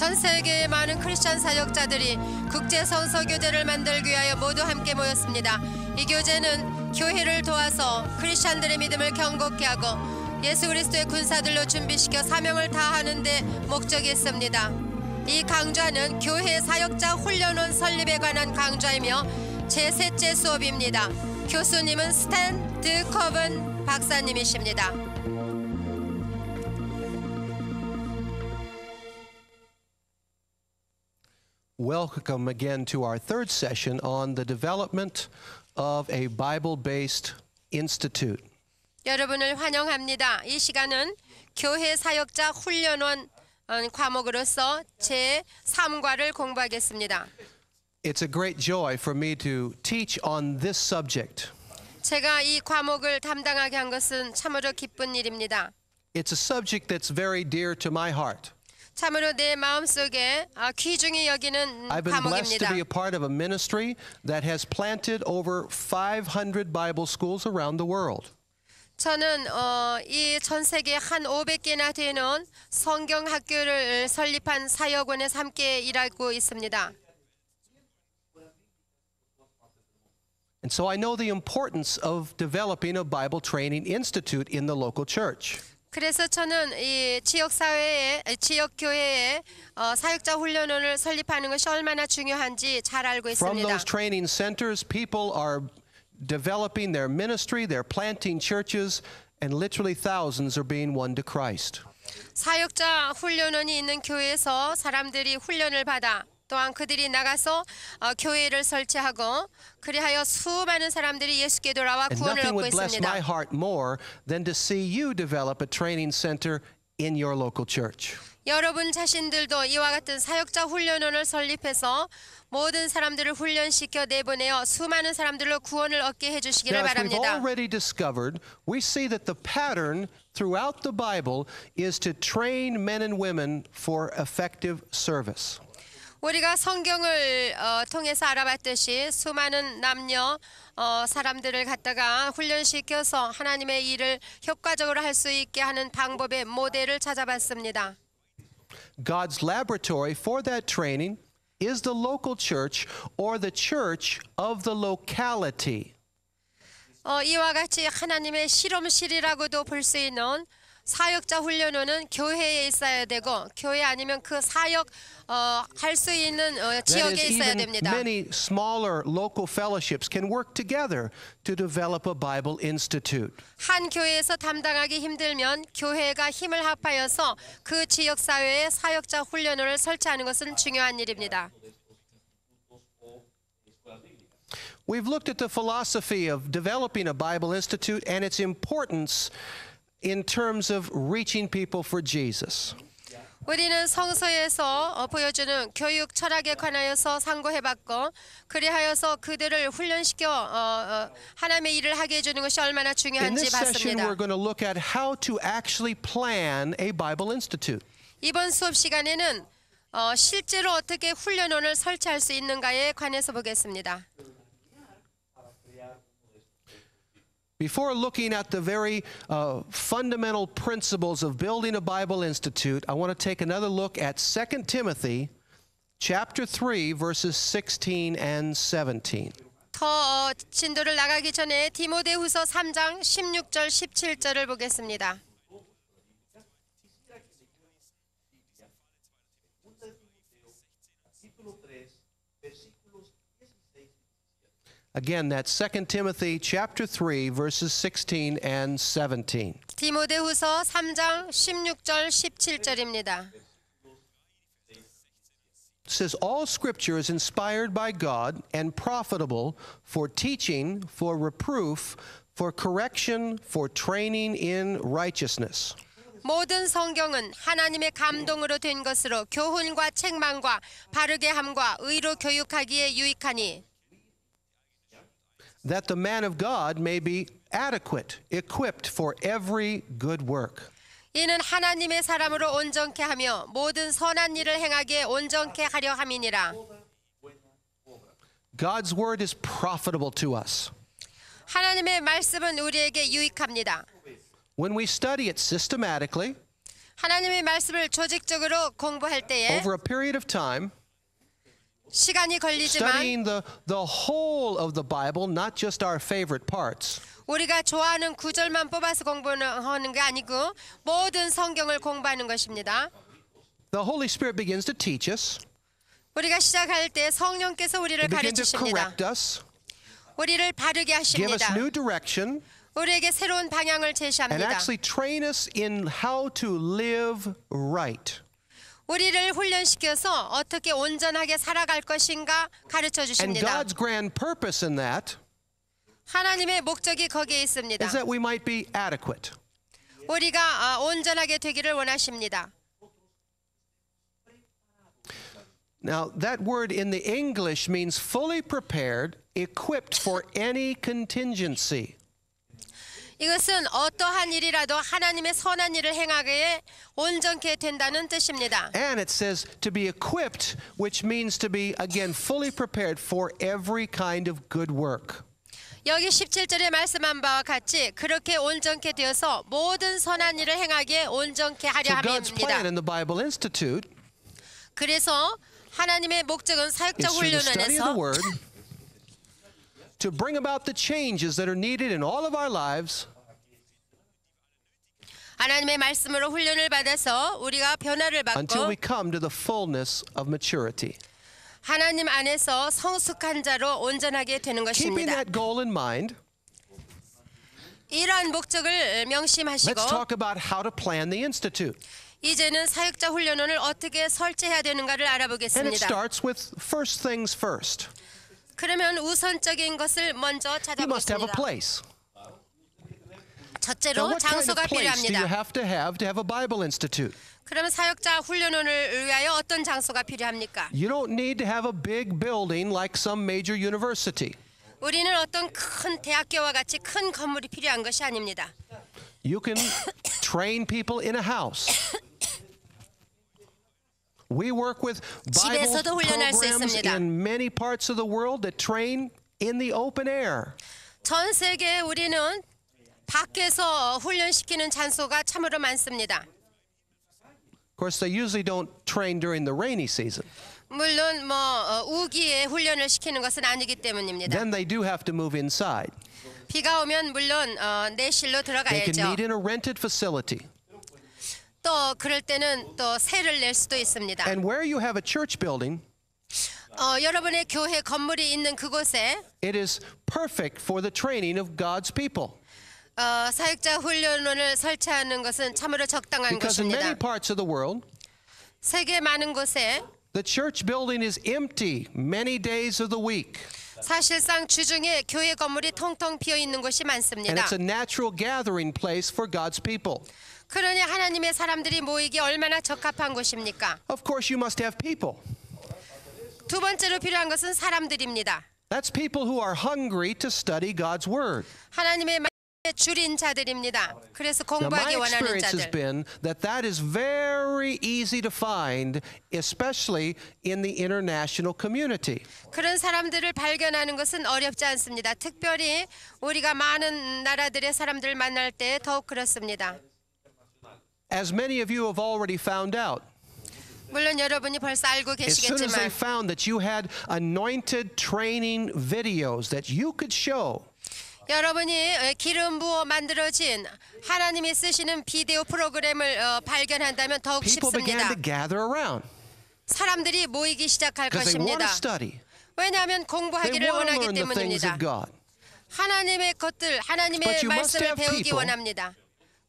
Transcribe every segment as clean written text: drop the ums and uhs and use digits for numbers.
전 세계의 많은 크리스찬 사역자들이 국제 성서 교제를 만들기 위하여 모두 함께 모였습니다. 이 교제는 교회를 도와서 크리스찬들의 믿음을 견고케 하고 예수 그리스도의 군사들로 준비시켜 사명을 다하는 데 목적이 있습니다. 이 강좌는 교회 사역자 훈련원 설립에 관한 강좌이며 제3째 수업입니다. 교수님은 스탠 드커번 박사님이십니다. Welcome again to our third session on the development of a Bible-based institute. 여러분을 환영합니다. 이 시간은 교회 사역자 훈련원 과목으로서 제3과를 공부하겠습니다. It's a great joy for me to teach on this subject. 제가 이 과목을 담당하게 한 것은 참으로 기쁜 일입니다. It's a subject that's very dear to my heart. 참으로 내 마음속에 귀중히 여기는 I've been blessed to 과목입니다. be a part of a ministry that has planted over 500 Bible schools around the world. 저는 이 전 세계 한 500개나 되는 성경 학교를 설립한 사역원에서 함께 일하고 있습니다. And so I know the importance of developing a Bible training institute in the local church. 그래서 저는 이 지역 사회에 지역 교회에 사역자 훈련원을 설립하는 것이 얼마나 중요한지 잘 알고 From 있습니다. those training centers, people are developing their ministry, they're planting churches, and literally thousands are being won to Christ. 사역자 훈련원이 있는 교회에서 사람들이 훈련을 받아 또한 그들이 나가서 교회를 설치하고 그리하여 수많은 사람들이 예수께 돌아와 And 구원을 nothing 얻고 would bless my 있습니다. heart more than to see you develop a training center in your local church. 여러분 자신들도 이와 같은 사역자 훈련원을 설립해서 모든 사람들을 훈련시켜 내보내어 수많은 사람들로 구원을 얻게 해주시기를 Now, as we've 바랍니다. already discovered, we see that the pattern throughout the Bible is to train men and women for effective service. 우리가 성경을 통해서 알아봤듯이 수많은 남녀 사람들을 갖다가 훈련시켜서 하나님의 일을 효과적으로 할 수 있게 하는 방법의 모델을 찾아봤습니다. God's laboratory for that training is the local church or the church of the locality. 이와 같이 하나님의 실험실이라고도 볼 수 있는 사역자 훈련원은 교회에 있어야 되고 교회 아니면 그 사역 할 수 있는 That 지역에 is, 있어야 even 됩니다. many smaller local fellowships can work together to develop a Bible institute. 한 교회에서 담당하기 힘들면 교회가 힘을 합하여서 그 지역 사회에 사역자 훈련원을 설치하는 것은 중요한 일입니다. We've looked at the philosophy of developing a Bible institute and its importance in terms of reaching people for Jesus. 우리는 성서에서 보여주는 교육 철학에 관하여서 상고해봤고 그리하여서 그들을 훈련시켜 하나님의 일을 하게 해주는 것이 얼마나 In 중요한지 this session, 봤습니다. we're going to look at how to actually plan a Bible institute. 이번 수업 시간에는 실제로 어떻게 훈련원을 설치할 수 있는가에 관해서 보겠습니다. Before looking at the very fundamental principles of building a Bible institute, I want to take another look at 2 Timothy chapter 3 verses 16 and 17. 더 진도를 나가기 전에 디모데후서 3장 16절 17절을 보겠습니다. Again, that's 2 Timothy chapter 3 verses 16 and 17. 디모데후서 3장 16절 17절입니다. It says, all scripture is inspired by God and profitable for teaching, for reproof, for correction, for training in righteousness. 모든 성경은 하나님의 감동으로 된 것으로 교훈과 책망과 바르게 함과 의로 교육하기에 유익하니 that the man of God may be adequate, equipped for every good work. 이는 하나님의 사람으로 온전케 하며 모든 선한 일을 행하기에 온전케 하려 함이니라. God's word is profitable to us. 하나님의 말씀은 우리에게 유익합니다. When we study it systematically, 하나님의 말씀을 조직적으로 공부할 때에 over a period of time, 시간이 걸리지만 studying the whole of the Bible, not just our favorite parts, 우리가 좋아하는 구절만 뽑아서 공부하는 게 아니고 모든 성경을 공부하는 것입니다. the Holy Spirit begins to teach us. 우리가 시작할 때 성령께서 우리를 He begins to 가르치십니다. correct us, 우리를 바르게 give us 하십니다. new direction, 우리에게 새로운 방향을 and 제시합니다. actually train us in how to live right. 우리를 훈련시켜서 어떻게 온전하게 살아갈 것인가 가르쳐 And 주십니다. God's grand purpose in that 하나님의 목적이 거기에 있습니다. is that we might be adequate. 우리가 온전하게 되기를 원하십니다. Now, that word in the English means fully prepared, equipped for any contingency. 이것은 어떠한 일이라도 하나님의 선한 일을 행하기에 온전케 된다는 뜻입니다. And it says to be equipped, which means to be, again, fully prepared for every kind of good work. 여기 17절에 말씀한 바와 같이 그렇게 온전케 되어서 모든 선한 일을 행하기에 온전케 하려 So God's plan 함입니다. in the Bible Institute 그래서 하나님의 목적은 사역자 is through the study of the 훈련원에서 Word to bring about the changes that are needed in all of our lives 하나님의 말씀으로 훈련을 받아서 우리가 변화를 until we 받고 come to the fullness of maturity. 하나님 안에서 성숙한 자로 온전하게 되는 Keeping 것입니다. that goal in mind, 이러한 목적을 명심하시고 let's talk about how to plan the Institute. 이제는 사역자 훈련원을 어떻게 설치해야 되는가를 And it 알아보겠습니다. starts with first things first. 그러면 우선적인 것을 먼저 You must have a 찾아보겠습니다. place. Now, 첫째로 what kind of 장소가 place do you 필요합니다. have a Bible Institute? 그러면 사역자 훈련원을 위하여 어떤 장소가 필요합니까? You don't need to have a big building like some major university. 우리는 어떤 큰 대학교와 같이 큰 건물이 필요한 것이 아닙니다. You can train people in a house. We work with Bible 집에서도 훈련할 수 programs 있습니다. in many parts of the world that train in the open air. 전 세계에 우리는 밖에서 훈련시키는 장소가 참으로 많습니다. Of course, they usually don't train during the rainy season. 물론 우기에 훈련을 시키는 것은 아니기 때문입니다. Then they do have to move inside. 비가 오면 물론 내실로 They can 들어가야죠. meet in a rented facility. 또 그럴 때는 또 세를 낼 수도 있습니다. And where you have a church building, 여러분의 교회 건물이 있는 그곳에 it is perfect for the training of God's people. 사역자 훈련원을 설치하는 것은 참으로 적당한 Because in many 것입니다. parts of the world, 세계 많은 곳에 the church building is empty many days of the week. 사실상 주중에 교회 건물이 통통 비어 있는 곳이 And 많습니다. it's a natural gathering place for God's people. 그러니 하나님의 사람들이 모이기 얼마나 적합한 곳입니까? Of course, you must have people. 두 번째로 필요한 것은 사람들입니다. That's people who are hungry to study God's Word. 하나님의 말씀에 줄인 자들입니다. 그래서 Now, my 공부하기 원하는 experience has 자들. been that is very easy to find, especially in the international community. 그런 사람들을 발견하는 것은 어렵지 않습니다. 특별히 우리가 많은 나라들의 사람들을 만날 때 더욱 그렇습니다. As many of you have already found out, 물론 여러분이 벌써 알고 as soon as they 계시겠지만 found that you had anointed training videos that you could show, 여러분이 기름 부어 만들어진 하나님이 쓰시는 비디오 프로그램을 발견한다면 더욱 people began 쉽습니다. to gather around 사람들이 모이기 시작할 because they want 것입니다. to study. 왜냐하면 They 공부하기를 want to 원하기 learn the things 때문입니다. of God. 하나님의 것들, But 하나님의 you must 말씀을 have 배우기 people 원합니다.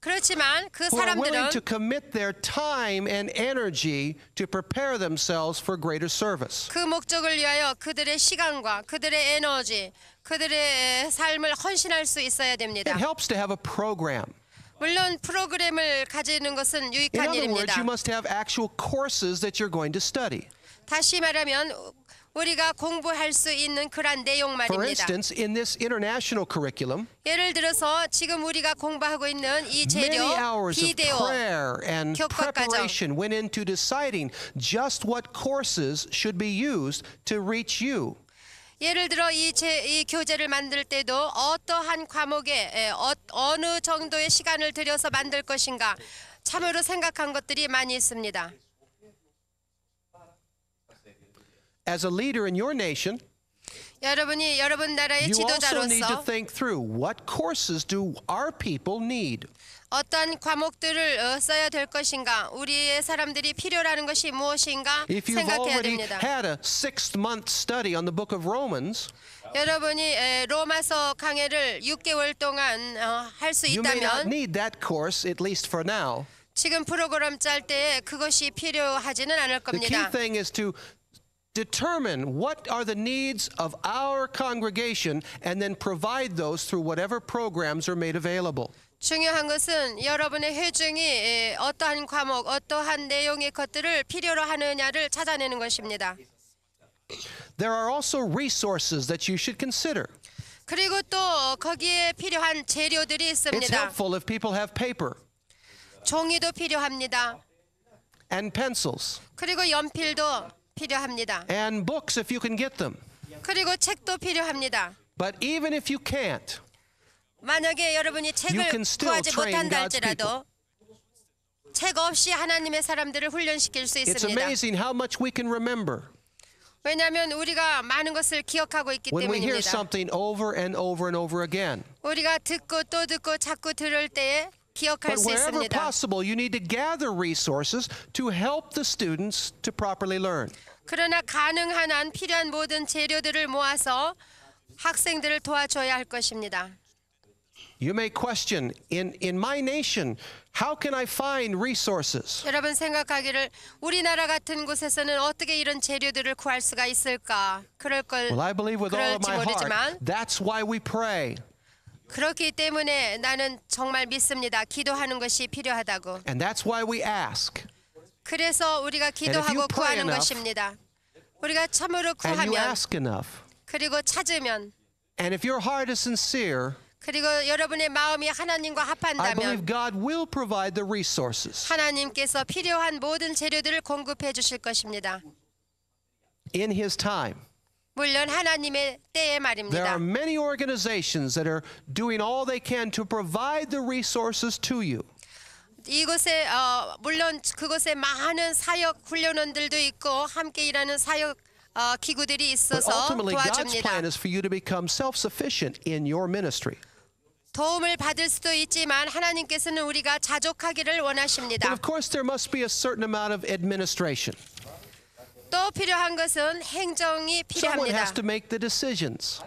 그렇지만 그 who are willing 사람들은 to commit their time and energy to prepare themselves for greater service. 그 목적을 위하여 그들의 시간과 그들의 에너지, 그들의 삶을 헌신할 수 있어야 됩니다. It helps to have a program. 물론 프로그램을 가지는 것은 In 유익한 other words, 일입니다. you must have actual courses that you're going to study. 다시 말하면 우리가 공부할 수 있는 그런 내용 For 말입니다. instance, in this international curriculum, 예를 들어서 지금 우리가 공부하고 있는 이 many 재료, hours of 비디오, prayer and 교과 과정. preparation went into deciding just what courses should be used to reach you. 예를 들어 이 교재를 만들 때도 어떠한 과목에 어느 정도의 시간을 들여서 만들 것인가 참으로 생각한 것들이 많이 있습니다. As a leader in your nation, 여러분이 여러분 나라의 you also need to 지도자로서 think through what courses do our people need? 어떤 과목들을 써야 될 것인가, 우리의 사람들이 필요라는 것이 무엇인가 If you've 생각해야 already 됩니다. had a 6-month study on the book of Romans, 여러분이 로마서 강해를 6개월 동안 할 수 you may not 있다면 need that course, at least for now. 지금 프로그램 짤 때에 그것이 필요하지는 않을 The key 겁니다. thing is to determine what are the needs of our congregation and then provide those through whatever programs are made available. 중요한 것은 여러분의 회중이 어떠한 과목, 어떠한 내용의 것들을 필요로 하느냐를 찾아내는 것입니다. There are also resources that you should consider. 그리고 또 거기에 필요한 재료들이 It's 있습니다. helpful if people have paper 종이도 필요합니다. and pencils 그리고 연필도 필요합니다. and books if you can get them. 그리고 책도 필요합니다. But even if you can't, 만약에 여러분이 You 책을 can still 구하지 train 못한다 God's 할지라도 책 없이 하나님의 사람들을 훈련시킬 수 it's 있습니다. amazing how much we can remember 왜냐하면 우리가 많은 것을 기억하고 있기 when we hear 때문입니다. something over and over and over again. 우리가 듣고 또 듣고 자꾸 들을 때에 기억할 But 수 wherever 있습니다. possible, you need to gather resources to help the students to properly learn. 그러나 가능한 한 필요한 모든 재료들을 모아서 학생들을 도와줘야 할 것입니다. You may question, in my nation, how can I find resources? 여러분 생각하기를 우리나라 같은 곳에서는 어떻게 이런 재료들을 구할 수가 있을까? 그럴 걸 Well, I believe with all of 그럴지 my heart, 모르지만 that's why we pray. 그렇기 때문에 나는 정말 믿습니다. 기도하는 것이 필요하다고. And that's why we ask. 그래서 우리가 you 기도하고 pray 구하는 enough, 것입니다. 우리가 참으로 And you 구하면 ask enough. 그리고 찾으면 And if your heart is sincere, 그리고 여러분의 마음이 하나님과 I 합한다면 believe God will provide the resources. 하나님께서 필요한 모든 재료들을 공급해 주실 것입니다. In His time. 물론 하나님의 때에 There 말입니다. are many organizations that are doing all they can to provide the resources to you. 이곳에 물론 그곳에 많은 사역 훈련원들도 있고 함께 일하는 사역 기구들이 But 있어서 ultimately, God's 도와줍니다. plan is for you to become self-sufficient in your ministry. 도움을 받을 수도 있지만 하나님께서는 우리가 자족하기를 But 원하십니다. of course, there must be a certain amount of administration. 또 필요한 것은 행정이 Someone has 필요합니다. to make the decisions.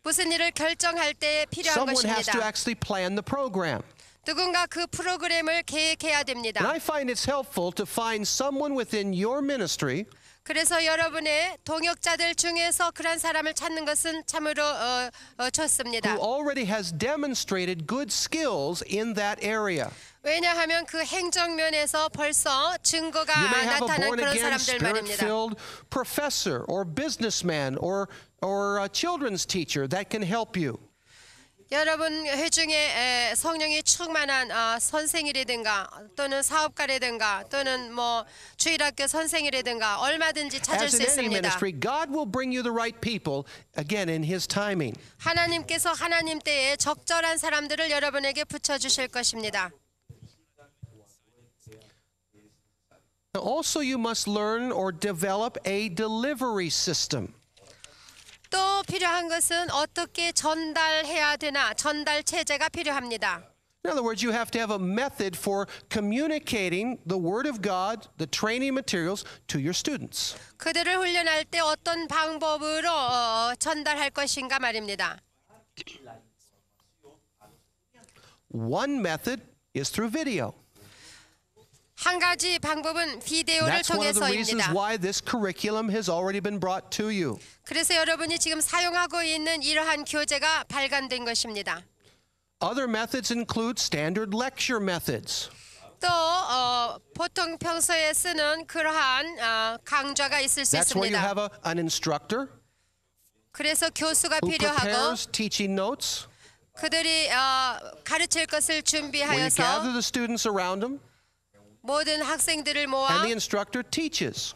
무슨 일을 결정할 때 필요한 Someone has to 것입니다. actually plan the program. 누군가 그 프로그램을 계획해야 And 됩니다. I find it's helpful to find someone within your ministry 그래서 여러분의 동역자들 중에서 그런 사람을 찾는 것은 참으로 좋습니다. who already has demonstrated good skills in that area. 왜냐하면 그 행정면에서 벌써 증거가 You may have a 나타난 그런 born-again, 사람들 말입니다. spirit-filled professor or businessman or a children's teacher that can help you. 여러분 회중에 성령이 충만한 선생이라든가 또는 사업가라든가 또는 뭐 주일학교 선생이라든가 얼마든지 찾을 As 수 in any 있습니다. ministry, God will bring you the right people, again, in His timing. 하나님께서 하나님 때에 적절한 사람들을 여러분에게 붙여주실 것입니다. Now, also, you must learn or develop a delivery system. 또 필요한 것은 어떻게 전달해야 되나 전달 체제가 필요합니다. In other words, you have to have a method for communicating the Word of God, the training materials, to your students. 그들을 훈련할 때 어떤 방법으로 전달할 것인가 말입니다. One method is through video. 한 가지 방법은 비디오를 That's one of the reasons 통해서입니다. why this curriculum has already been brought to you. 그래서 여러분이 지금 사용하고 있는 이러한 교재가 발간된 것입니다. Other methods include standard lecture methods. 또 보통 평소에 쓰는 그러한 강좌가 있을 수 That's where you 있습니다. have an instructor 그래서 교수가 who 필요하고 prepares teaching notes. 그들이 가르칠 것을 Where you gather 준비하여서 the students around them, 모든 학생들을 and 모아 the instructor teaches.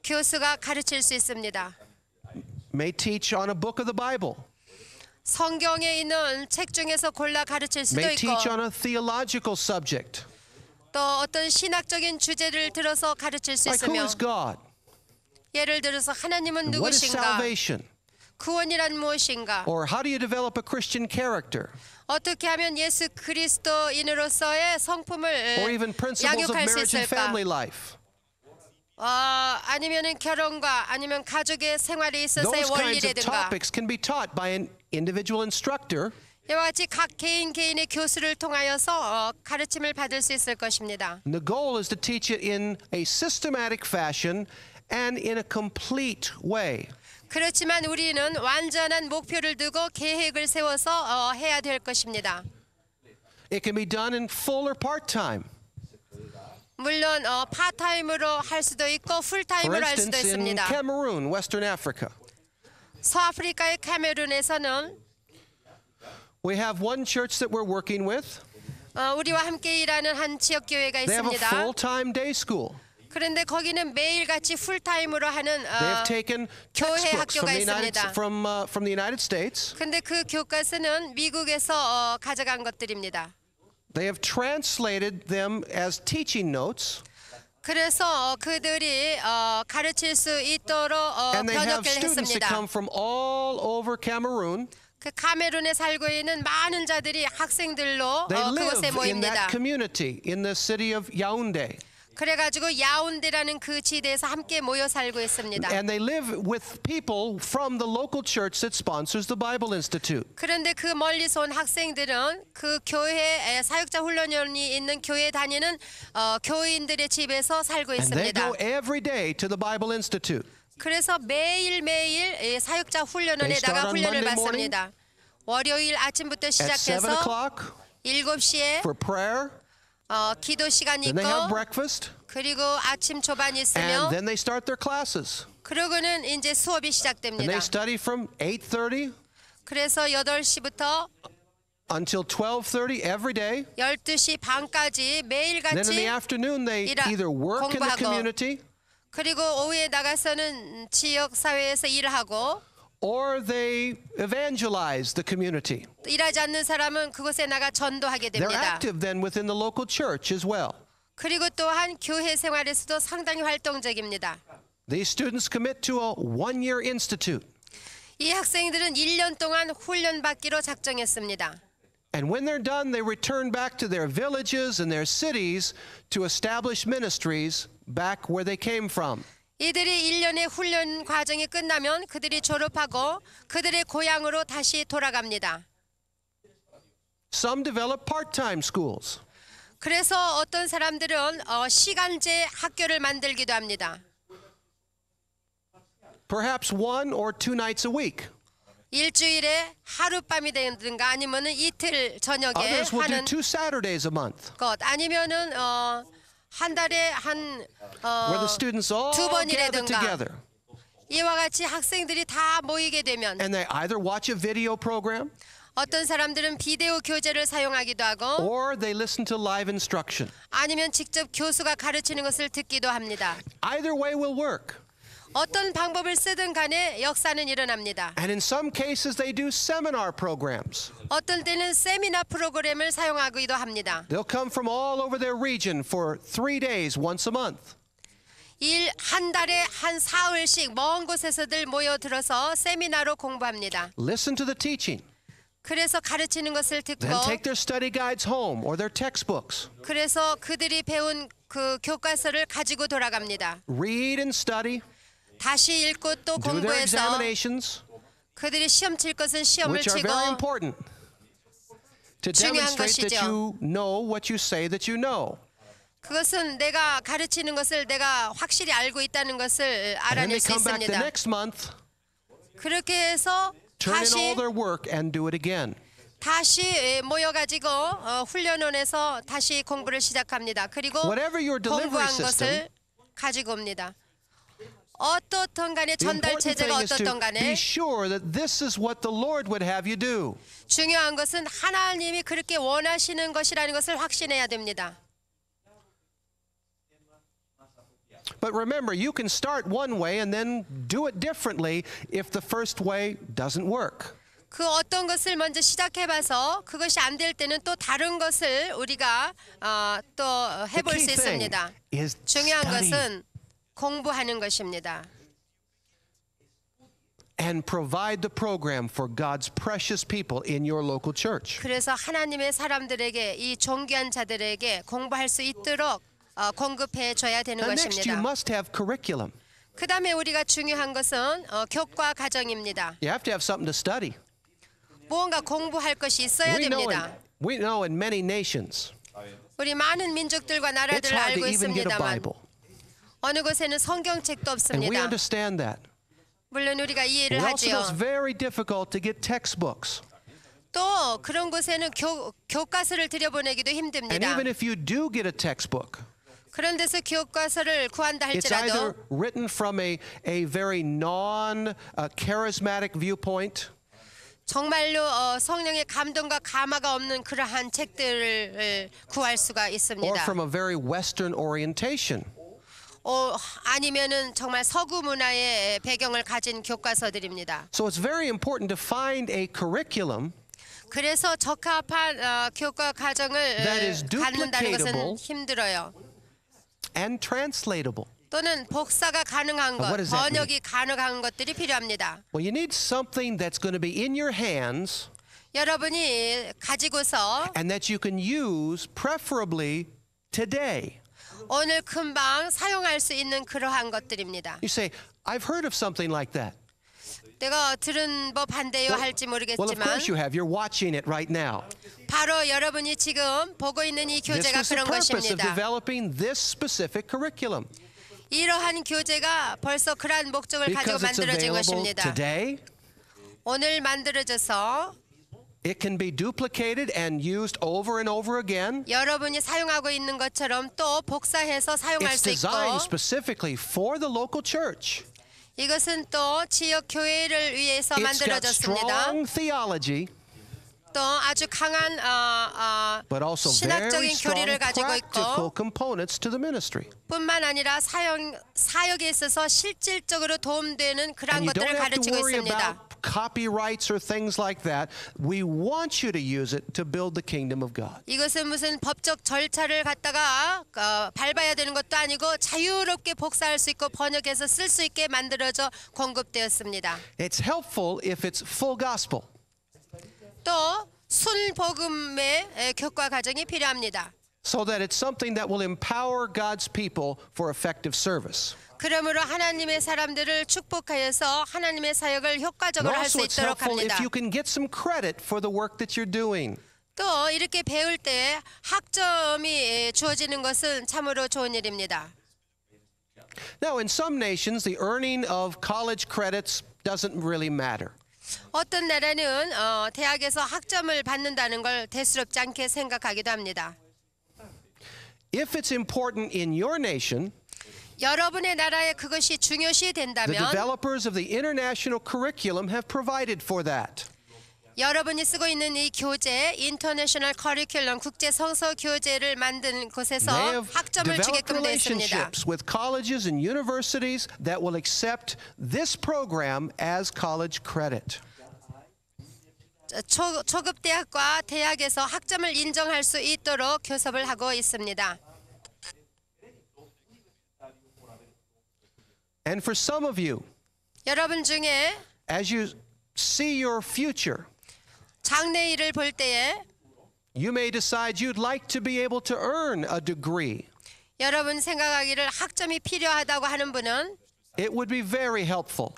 교수가 가르칠 수 있습니다. May teach on a book of the Bible. 성경에 있는 책 중에서 골라 가르칠 수도 May 있고 teach on a theological subject. 또 어떤 신학적인 주제를 들어서 가르칠 수 Like, who 있으며 is God? 예를 들어서 하나님은 What is 누구신가? salvation? 구원이란 무엇인가? Or how do you develop a Christian character? 어떻게 하면 예수 그리스도인으로서의 성품을 Or even principles of 양육할 수 marriage and 있을까? family life? 아니면은 결혼과 아니면 가족의 생활에 있어서의 Those kinds of 원리라든가 topics can be taught by an individual instructor. 이와 같이 각 개인의 교수를 통하여서 가르침을 받을 수 있을 것입니다. And the goal is to teach it in a systematic fashion and in a complete way. 그렇지만 우리는 완전한 목표를 두고 계획을 세워서 해야 될 것입니다. It can be done in full or part-time. 물론 파타임으로 할 수도 있고 For 풀타임으로 할 수도 instance, in 있습니다. Cameroon, Western Africa, 서아프리카의 카메룬에서는 we have one church that we're working with. 우리와 함께 일하는 한 지역 교회가 They have a 있습니다. full-time day school. 그런데 거기는 매일같이 풀타임으로 하는 They have taken 교회 textbooks 학교가 from the United States. 근데 그 교과서는 미국에서 가져간 것들입니다. They have translated them as teaching notes, 그래서 그들이 가르칠 수 있도록 and they have 번역을 students that 했습니다. come from all over Cameroon. 그 카메룬에 살고 있는 많은 자들이 학생들로 They 그곳에 live in that 모입니다. community in the city of Yaoundé. 그래가지고 야운데라는 그 지대에서 함께 모여 살고 있습니다. And they live with people from the local church that sponsors the Bible Institute. 그런데 그 멀리서 온 학생들은 그 교회 사역자 훈련원이 있는 교회 다니는 교인들의 집에서 살고 And they 있습니다. go every day to the Bible Institute. 그래서 매일매일 사역자 They start 훈련원에다가 on 훈련을 Monday morning 받습니다. 월요일 아침부터 At 7 시작해서 o'clock 7시에 for prayer. 기도 시간이 Then they have 있고 breakfast. 그리고 아침 조반이 And 있으며 then they start their classes. 그러고는 이제 수업이 And 시작됩니다. they study from 8:30 그래서 8시부터 until 12:30 every day. 12시 반까지 Then in the 매일같이 afternoon they 일하- either work in the 공부하고. community 그리고 오후에 나가서는 지역 사회에서 일을 하고 or they evangelize the community. 일하지 않는 사람은 그곳에 나가 전도하게 They're 됩니다. active then within the local church as well. 그리고 또한 교회 생활에서도 상당히 활동적입니다. These students commit to a one-year institute. 이 학생들은 1년 동안 훈련받기로 작정했습니다. And when they're done, they return back to their villages and their cities to establish ministries back where they came from. 이들이 1년의 훈련 과정이 끝나면 그들이 졸업하고 그들의 고향으로 다시 돌아갑니다. Some develop part-time schools. 그래서 어떤 사람들은 시간제 학교를 만들기도 합니다. Perhaps 1 or 2 nights a week. 일주일에 하룻밤이 되든가 아니면은 이틀 저녁에 Others will do 하는 2 Saturdays a month, 것 아니면은 한 달에 한 where the students all 두 gather 번이라든가 together. 이와 같이 학생들이 다 모이게 되면 And they either watch a video program 어떤 사람들은 비디오 교재를 사용하기도 하고 or they listen to live instruction. 아니면 직접 교수가 가르치는 것을 듣기도 합니다. Either way will work. 어떤 방법을 쓰든 간에 역사는 일어납니다. And in some cases, they do seminar programs. 어떤 때는 세미나 프로그램을 사용하기도 합니다. They'll come from all over their region for 3 days, once a month. 한 달에 한 사흘씩 먼 곳에서들 모여들어서 세미나로 공부합니다. Listen to the teaching. 그래서 가르치는 것을 듣고 Then take their study guides home or their textbooks. 그래서 그들이 배운 그 교과서를 가지고 돌아갑니다. Read and study. 다시 읽고 또 Do their 공부해서 examinations, 그들이 시험 칠 것은 시험을 which are 치고 very important to 중요한 demonstrate that 것이죠. you know what you say that you know. 그것은 내가 가르치는 것을 내가 확실히 알고 있다는 것을 And then they 알아낼 수 come back the 있습니다. next month, 그렇게 해서 turn in all 다시 their work and do it again. 모여가지고 훈련원에서 다시 공부를 시작합니다. 그리고 Whatever your delivery 공부한 system, 것을 가지고 옵니다. 어떻든 간에 the 전달 important 체제가 thing is 어떻든 to 간에 be sure that this is what the Lord would have you do. 중요한 것은 하나님이 그렇게 원하시는 것이라는 것을 확신해야 됩니다. But remember, you can start one way and then do it differently if the first way doesn't work. 그 어떤 것을 먼저 시작해봐서 그것이 안 될 때는 또 다른 것을 우리가 또 The 해볼 key 수 thing 있습니다. is 중요한 study 것은 공부하는 것입니다. and provide the program for God's precious people in your local church. 그래서 하나님의 사람들에게 이 존귀한 자들에게 공부할 수 있도록 공급해 줘야 되는 Now, next, you 것입니다. must have curriculum. 그 다음에 우리가 중요한 것은 교과 과정입니다. You have to have something to study. 무언가 공부할 것이 있어야 됩니다. We know in many nations, 우리 많은 민족들과 it's 나라들을 hard 알고 to even get a 있습니다만 Bible. 어느 곳에는 성경책도 And we 없습니다. understand that. 물론 우리가 이해를 We also know it's 하지요. very difficult to get textbooks. 또 그런 곳에는 교과서를 들여보내기도 And 힘듭니다. even if you do get a textbook, 그런 데서 교과서를 구한다 it's 할지라도 either written from a very non-charismatic viewpoint, 정말로 성령의 감동과 감화가 없는 그러한 책들을 구할 수가 or 있습니다. from a very Western orientation. 아니면은 정말 서구 문화의 배경을 가진 교과서들입니다. So it's very important to find a curriculum 그래서 적합한 교과 과정을 that is 갖는다는 것은 duplicatable. 힘들어요. and translatable. 또는 복사가 가능한 What 것, does that 번역이 가능한 것들이 필요합니다. Well, you need something that's going to be in your hands 여러분이 가지고서 and that you can use preferably today. 오늘 금방 사용할 수 있는 그러한 것들입니다. You say, I've heard of something like that. 내가 들은 법한데요 할지 Well, of 모르겠지만 course you have. You're watching it right now. 바로 여러분이 지금 보고 있는 이 This 교재가 was the 그런 purpose of 것입니다. developing this specific curriculum 이러한 교재가 벌써 그러한 목적을 가지고 because it's 만들어진 available 것입니다. today. 오늘 만들어져서 It can be duplicated and used over and over again. 여러분이 사용하고 있는 것처럼 또 복사해서 사용할 It's 수 있고 designed specifically for the local church. 이것은 또 지역 교회를 위해서 It's got 만들어졌습니다. strong theology, 또 아주 강한 but also very 신학적인 strong 교리를 가지고 practical 있고 components to the ministry. 뿐만 아니라 사역에 있어서 실질적으로 도움되는 그러한 And you don't 것들을 have to 가르치고 worry 있습니다. about copyrights or things like that. We want you to use it to build the kingdom of God. 이것은 무슨 법적 절차를 갖다가 밟아야 되는 것도 아니고 자유롭게 복사할 수 있고 번역해서 쓸 수 있게 만들어져 공급되었습니다. It's helpful if it's full gospel. 또 순복음의 교과 과정이 필요합니다. So that it's something that will empower God's people for effective service. 그러므로 하나님의 사람들을 축복하여서 하나님의 사역을 And 효과적으로 할 수 also, it's 있도록 helpful 합니다. if you can get some credit for the work that you're doing. 또 이렇게 배울 때 학점이 주어지는 것은 참으로 좋은 일입니다. Now, in some nations, the earning of college credits doesn't really matter. 어떤 나라는 대학에서 학점을 받는다는 걸 대수롭지 않게 생각하기도 합니다. If it's important in your nation, 여러분의 나라에 그것이 중요시 the 된다면 developers of the international curriculum have provided for that. 여러분이 쓰고 있는 이 교재, 인터내셔널 커리큘럼 국제 성서 교재를 만든 곳에서 They have 학점을 developed 주게끔 되어 있습니다. relationships with colleges and universities that will accept this program as college credit. 초급 대학과 대학에서 학점을 인정할 수 있도록 교섭을 하고 있습니다. And for some of you, 여러분 중에 as you see your future, 장래일을 볼 때에 you may decide you'd like to be able to earn a degree. 여러분 생각하기를 학점이 필요하다고 하는 분은 It would be very helpful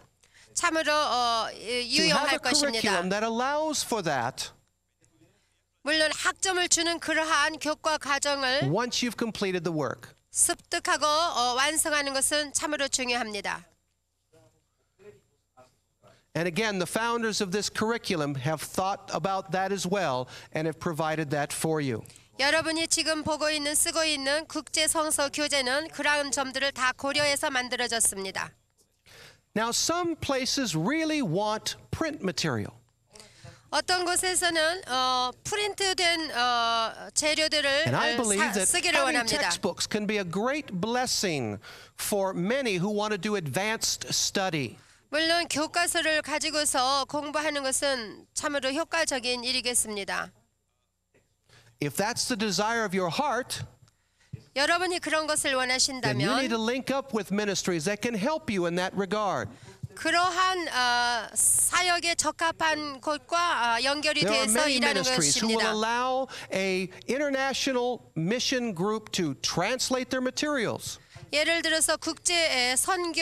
참으로 to have 유용할 a 것입니다. curriculum that allows for that 물론 학점을 주는 그러한 교과 과정을 once you've completed the work. 습득하고 완성하는 것은 참으로 중요합니다. And again, the founders of this curriculum have thought about that as well and have provided that for you. 여러분이 지금 보고 있는 쓰고 있는 국제 성서 교재는 그러한 점들을 다 고려해서 만들어졌습니다. Now, some places really want print material. 어떤 곳에서는 프린트된 재료들을 And I believe that 쓰기를 having 원합니다. textbooks can be a great blessing for many who want to do advanced study. 물론 교과서를 가지고서 공부하는 것은 참으로 효과적인 일이겠습니다. If that's the desire of your heart, 여러분이 그런 것을 then you need to 원하신다면 link up with ministries that can help you in that regard. 그러한 사역에 적합한 곳과 연결이 There are 돼서 many 일하는 ministries who will 것입니다. allow a international mission group to translate their materials. 예를 들어서 국제 선교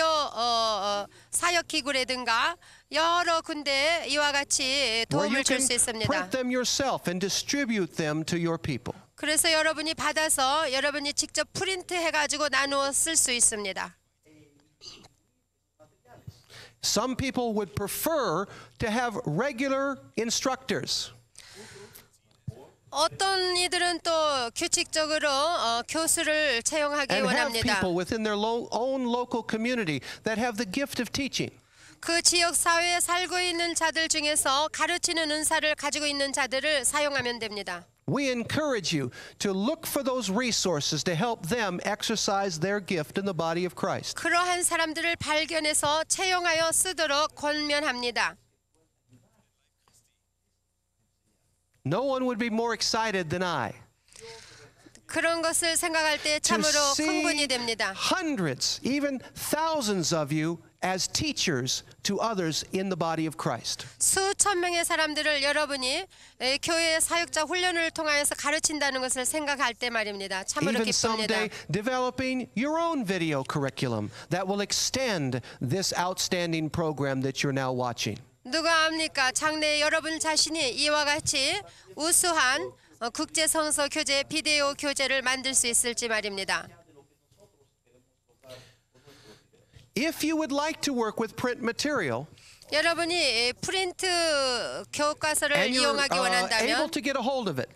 사역 기구라든가 여러 군데 이와 같이 Where you 도움을 줄 can 수 있습니다. print them yourself and distribute them to your people. 그래서 여러분이 받아서 여러분이 직접 프린트해 가지고 나누어 쓸 수 있습니다. Some people would prefer to have regular instructors. 어떤 이들은 또 규칙적으로 교수를 채용하기 And have 원합니다. people within their own local community that have the gift of teaching. 그 지역 사회에 살고 있는 자들 중에서 가르치는 은사를 가지고 있는 자들을 사용하면 됩니다. We encourage you to look for those resources to help them exercise their gift in the body of Christ. 그러한 사람들을 발견해서 채용하여 쓰도록 권면합니다. No one would be more excited than I 그런 것을 생각할 때 to 참으로 see 흥분이 됩니다. hundreds, even thousands of you as teachers to others in the body of Christ. 수천 명의 사람들을 여러분이 교회의 사역자 훈련을 통하여서 가르친다는 것을 생각할 때 말입니다. 참으로 Even 기쁩니다. someday developing your own video curriculum that will extend this outstanding program that you're now watching. 누가 압니까? 장래에 여러분 자신이 이와 같이 우수한 국제성서 교재 비디오 교재를 만들 수 있을지 말입니다. If you would like to work with print material 여러분이 프린트 교과서를 and you're 이용하기 able 원한다면 to get a hold of it,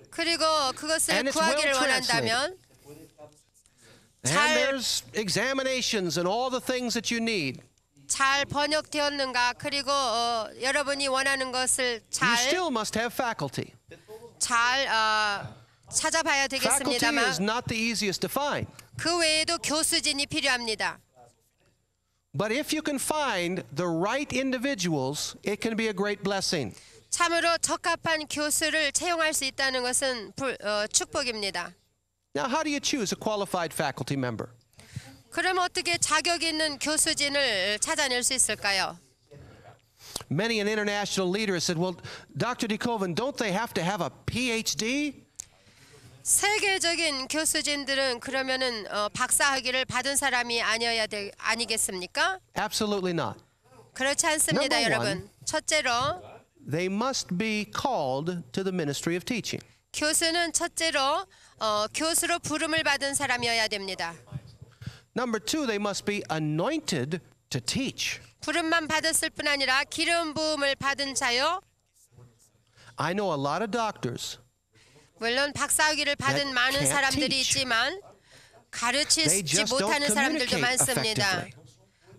그리고 and 그것을 it's 구하기를 well 원한다면 and there's examinations and all the things that you need, 잘 번역되었는가 그리고 여러분이 원하는 것을 you still must have faculty. 잘 찾아봐야 Faculty is 되겠습니다만 not the easiest to find. 그 외에도 교수진이 필요합니다. But if you can find the right individuals, it can be a great blessing. 참으로 적합한 교수를 채용할 수 있다는 것은 축복입니다. Now, how do you choose a qualified faculty member? 그럼 어떻게 자격 있는 교수진을 찾아낼 수 있을까요? Many an international leader has said, well, Dr. DeKoven, don't they have to have a PhD? 세계적인 교수진들은 그러면은 박사학위를 받은 사람이 아니겠습니까? Absolutely not. 그렇지 않습니다, Number 여러분. 첫째로 They must be called to the ministry of teaching. 교수는 첫째로 교수로 부름을 받은 사람이어야 됩니다. Number two, they must be anointed to teach. 부름만 받았을 뿐 아니라 기름 부음을 받은 자요. I know a lot of doctors. 물론 박사학위를 받은 that 많은 can't 사람들이 teach. 있지만 They 가르치지 just don't 못하는 사람들도 communicate 많습니다. effectively.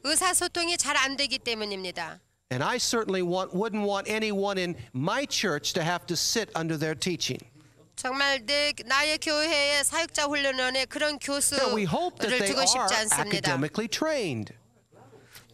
의사소통이 잘 안 되기 때문입니다. And I certainly wouldn't want anyone in my church to have to sit under their teaching. 정말 나의 교회의 사역자 훈련원에 그런 Now, we hope that 교수를 they 두고 are 싶지 않습니다. academically trained.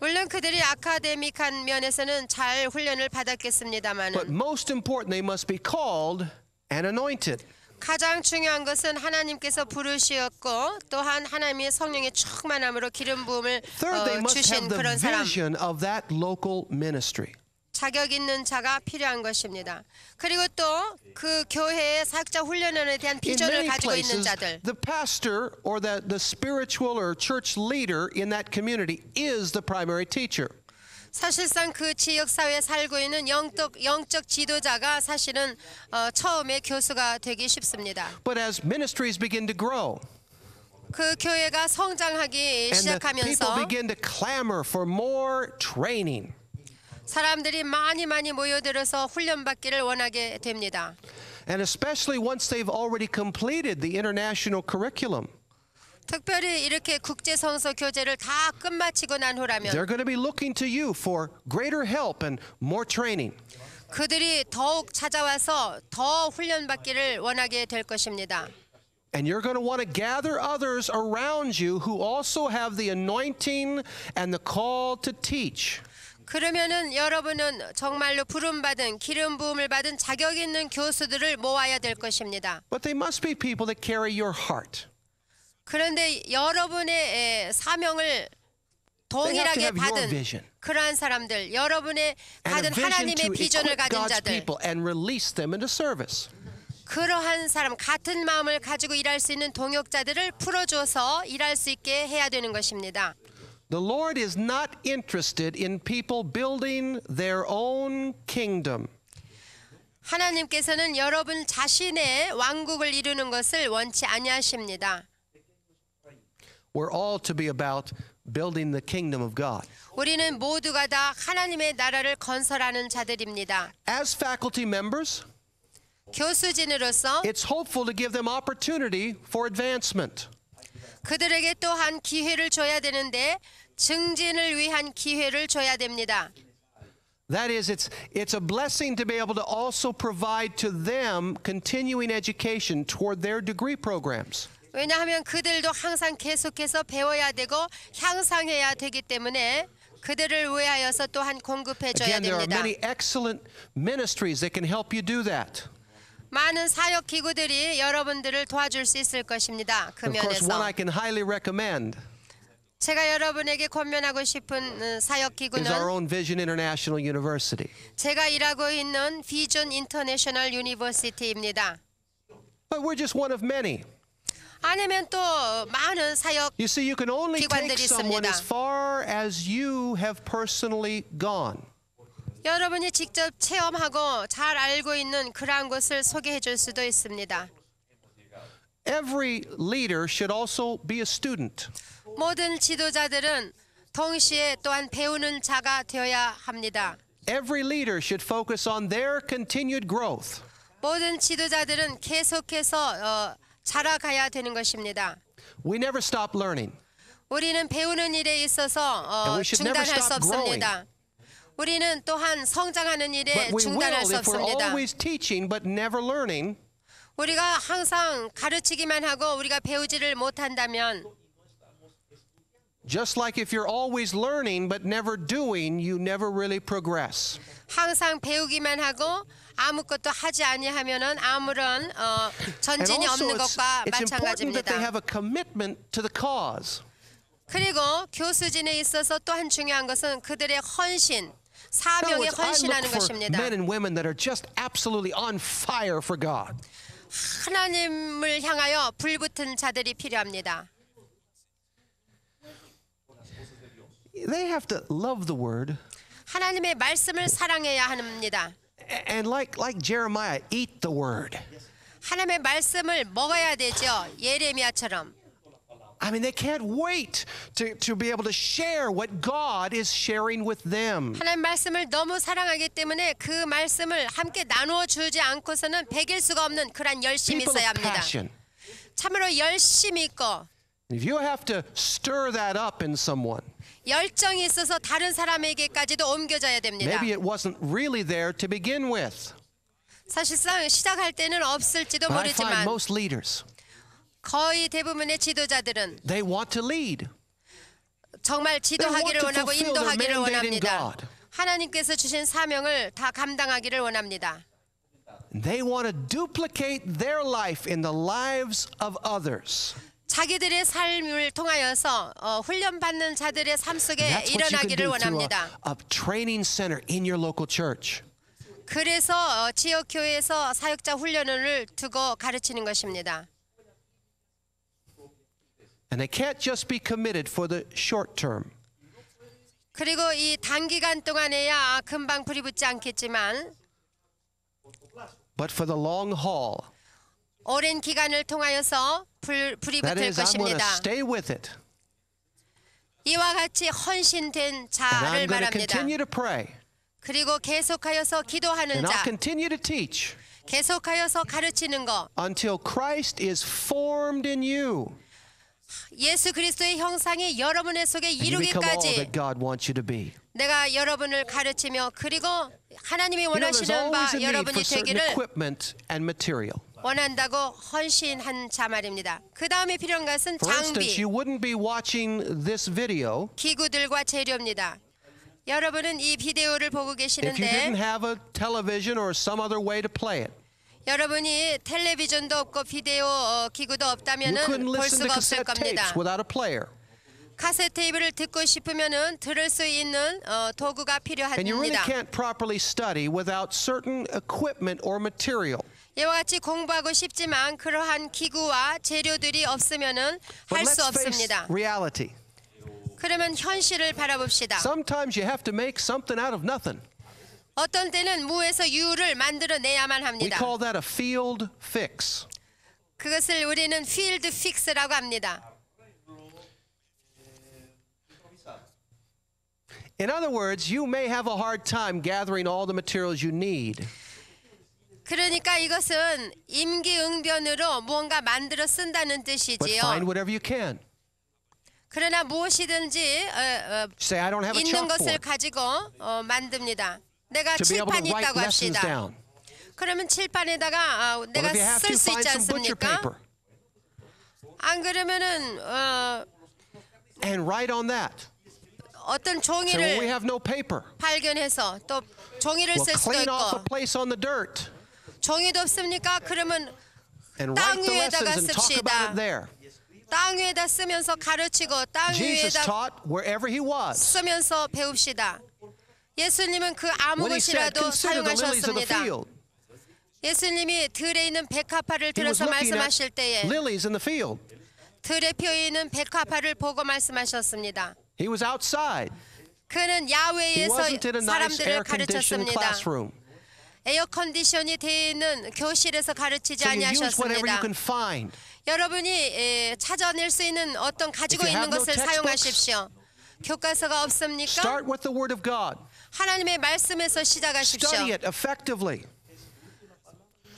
물론 그들이 아카데믹한 면에서는 잘 훈련을 But 받았겠습니다만 most important, they must be called and anointed. 가장 중요한 것은 하나님께서 부르시었고 또한 하나님의 성령의 충만함으로 기름 부음을 Third, they must 주신 have the 그런 사람, vision of that local ministry. 자격 있는 자가 필요한 것입니다. 그리고 또 그 교회의 사역자 훈련원에 대한 In 비전을 many 가지고 있는 places, 자들. the pastor or the spiritual or church leader in that community is the primary teacher. 사실상 그 지역 사회에 살고 있는 영적 지도자가 사실은 처음에 교수가 되기 쉽습니다. But as ministries begin to grow 그 교회가 성장하기 and the people 시작하면서 begin to clamor for more training, 사람들이 많이 모여들어서 훈련받기를 원하게 됩니다. and especially once they've already completed the international curriculum, 특별히 이렇게 국제성서 교재를 다 끝마치고 난 후라면 they're going to be looking to you for greater help and more training. 그들이 더욱 찾아와서 더 훈련받기를 원하게 될 것입니다. And you're going to want to gather others around you who also have the anointing and the call to teach. 그러면은 여러분은 정말로 부름받은 기름 부음을 받은 자격 있는 교수들을 모아야 될 것입니다. But they must be people that carry your heart. 그런데 여러분의 사명을 동일하게 have your 받은 vision. 그러한 사람들, 여러분의 And a 받은 vision 하나님의 to 비전을 equip 가진 God's 자들, people and release them into service. 그러한 사람, 같은 마음을 가지고 일할 수 있는 동역자들을 풀어줘서 일할 수 있게 해야 되는 것입니다. The Lord is not interested in people building their own kingdom. 하나님께서는 여러분 자신의 왕국을 이루는 것을 원치 아니하십니다. We're all to be about building the kingdom of God. 우리는 모두가 다 하나님의 나라를 건설하는 자들입니다. As faculty members, 교수진으로서 it's hopeful to give them opportunity for advancement. 그들에게 또한 기회를 줘야 되는데 증진을 위한 기회를 줘야 됩니다. That is, it's a blessing to be able to also provide to them continuing education toward their degree programs. 왜냐하면 그들도 항상 계속해서 배워야 되고 향상해야 되기 때문에 그들을 위하여서 또한 공급해 줘야 Again, there are 됩니다. many excellent ministries that can help you do that. 많은 사역 기구들이 여러분들을 도와줄 수 있을 것입니다. 그 Of course, one 면에서 I can highly recommend 제가 여러분에게 권면하고 싶은 사역 is our 기구는 own Vision International University. 제가 일하고 있는 비전 인터내셔널 유니버시티입니다. But we're just one of many. 아니면 또 많은 사역 You see, you can only take 기관들이 someone 있습니다. as far as you have personally gone. 여러분이 직접 체험하고 잘 알고 있는 그러한 것을 소개해 줄 수도 있습니다. Every leader should also be a student. 모든 지도자들은 동시에 또한 배우는 자가 되어야 합니다. Every leader should focus on their continued growth. 모든 지도자들은 계속해서 자라가야 되는 것입니다. We never stop learning. 우리는 배우는 일에 있어서 And we should never 중단할 수 stop growing. 없습니다. 우리는 또한 성장하는 일에 But we 중단할 will 수 if we're 없습니다. always teaching but never learning. 우리가 항상 가르치기만 하고 우리가 배우지를 못한다면 Just like if you're always learning but never doing, you never really progress. 항상 배우기만 하고 아무것도 하지 아니하면은 아무런 And 전진이 also, 없는 것과 it's important that they 마찬가지입니다. have a commitment to the cause. 그리고 교수진에 있어서 또한 중요한 것은 그들의 헌신, In other 사명에 words, I look 헌신하는 for 것입니다. men and women that are just absolutely on fire for God. 하나님을 향하여 불붙은 자들이 필요합니다. They have to love the word. 하나님의 말씀을 사랑해야 합니다. And like Jeremiah, eat the word. 하나님의 말씀을 먹어야 되죠. 예레미야처럼. I mean, they can't wait to be able to share what God is sharing with them. 하나님 말씀을 너무 사랑하기 때문에 그 말씀을 함께 나누어 주지 않고서는 배길 수가 없는 그런 열심이 People 있어야 of 합니다. passion. 참으로 열심이 있고 If you have to stir that up in someone, 열정이 있어서 다른 사람에게까지도 옮겨져야 됩니다. maybe it wasn't really there to begin with. 사실상 시작할 때는 없을지도 But I find 모르지만 most leaders, 거의 대부분의 지도자들은 they want to lead. 정말 지도하기를 to 원하고 fulfill their 인도하기를 mandate in 원합니다. God. 하나님께서 주신 사명을 다 감당하기를 원합니다. They want to duplicate their life in the lives of others. 자기들의 삶을 통하여서 훈련받는 자들의 삶 And 속에 that's what you can 일어나기를 do through 원합니다. a training center in your local church. 그래서 지역 교회에서 사역자 훈련을 두고 가르치는 것입니다. And they can't just be committed for the short term. 그리고 이 단기간 동안에야 금방 불이 붙지 않겠지만 But for the long haul. 오랜 기간을 통하여서 불이 That 붙을 is, I'm going to 것입니다. stay with it. 이와 같이 헌신된 And 자를 I'm going to 말합니다. continue to pray. 그리고 계속하여서 기도하는 And I'll 자, continue to teach 계속하여서 가르치는 것, until Christ is formed in you. 예수 그리스도의 형상이 여러분의 속에 And you become all 이루기까지 that God wants you to be. 내가 여러분을 가르치며 그리고 하나님이 You know, there's 원하시는 바 always a need 여러분이 for certain 되기를 equipment and material. 원한다고 헌신한 자 말입니다. 그 다음에 필요한 것은 For instance, 장비, you wouldn't be watching this video 기구들과 재료입니다. 여러분은 이 비디오를 보고 if you didn't 계시는데 have a television or some other way to play it. 여러분이 텔레비전도 없고 비디오 기구도 You 없다면 couldn't 볼 listen to 수가 없을 cassette 겁니다. tapes without a player. 카세트 테이프를 듣고 싶으면은 들을 수 있는 도구가 And you really 필요합니다. can't properly study without certain equipment or material. 이와 같이 공부하고 싶지만 그러한 기구와 재료들이 없으면은 But 할 수 let's face 없습니다. reality. 그러면 현실을 바라봅시다. Sometimes you have to make something out of nothing. 어떤 때는 무에서 유를 만들어내야만 We 합니다. call that a field fix. 그것을 우리는 필드 픽스라고 합니다. In other words, you may have a hard time gathering all the materials you need. 그러니까 이것은 임기응변으로 무언가 만들어 쓴다는 But 뜻이지요. find whatever you can. 그러나 무엇이든지 Say, I don't have a 있는 것을 chalkboard 가지고 만듭니다. 내가 to be able to 칠판이 write 있다고 lessons 합시다. down. 그러면 칠판에다가 Well, 내가 if you have 쓸 to, 수 find 있지 some butcher 않습니까? paper 안 그러면은 and write on that. 어떤 Say, well, we 종이를 have no paper. 발견해서 또 종이를 Well, 쓸 수도 clean off a 있고 place on the dirt 종이도 없습니까? 그러면 and 땅 write the 위에다가 lessons and talk 씁시다. about it there. 땅 위에다 쓰면서 가르치고 땅 Jesus 위에다 taught wherever he was. 쓰면서 배웁시다. 예수님은 그 아무 When he said, 곳이라도 consider the lilies of the 사용하셨습니다. field, 예수님이 들에 있는 백합화를 he was 들어서 looking 말씀하실 at 때에 lilies in the field. 들에 피어 있는 백합화를 보고 말씀하셨습니다. He was outside. 그는 He 야외에서 wasn't in a nice 사람들을 air-conditioned 가르쳤습니다. classroom. 에어 컨디션이 되어 있는 교실에서 가르치지 So you use whatever you 아니하셨습니다. can find. 여러분이 찾아낼 수 있는 어떤 가지고 If you 있는 have no 것을 textbooks, 사용하십시오. 교과서가 없습니까? Start with the Word of God. 하나님의 말씀에서 시작하십시오. Study it effectively.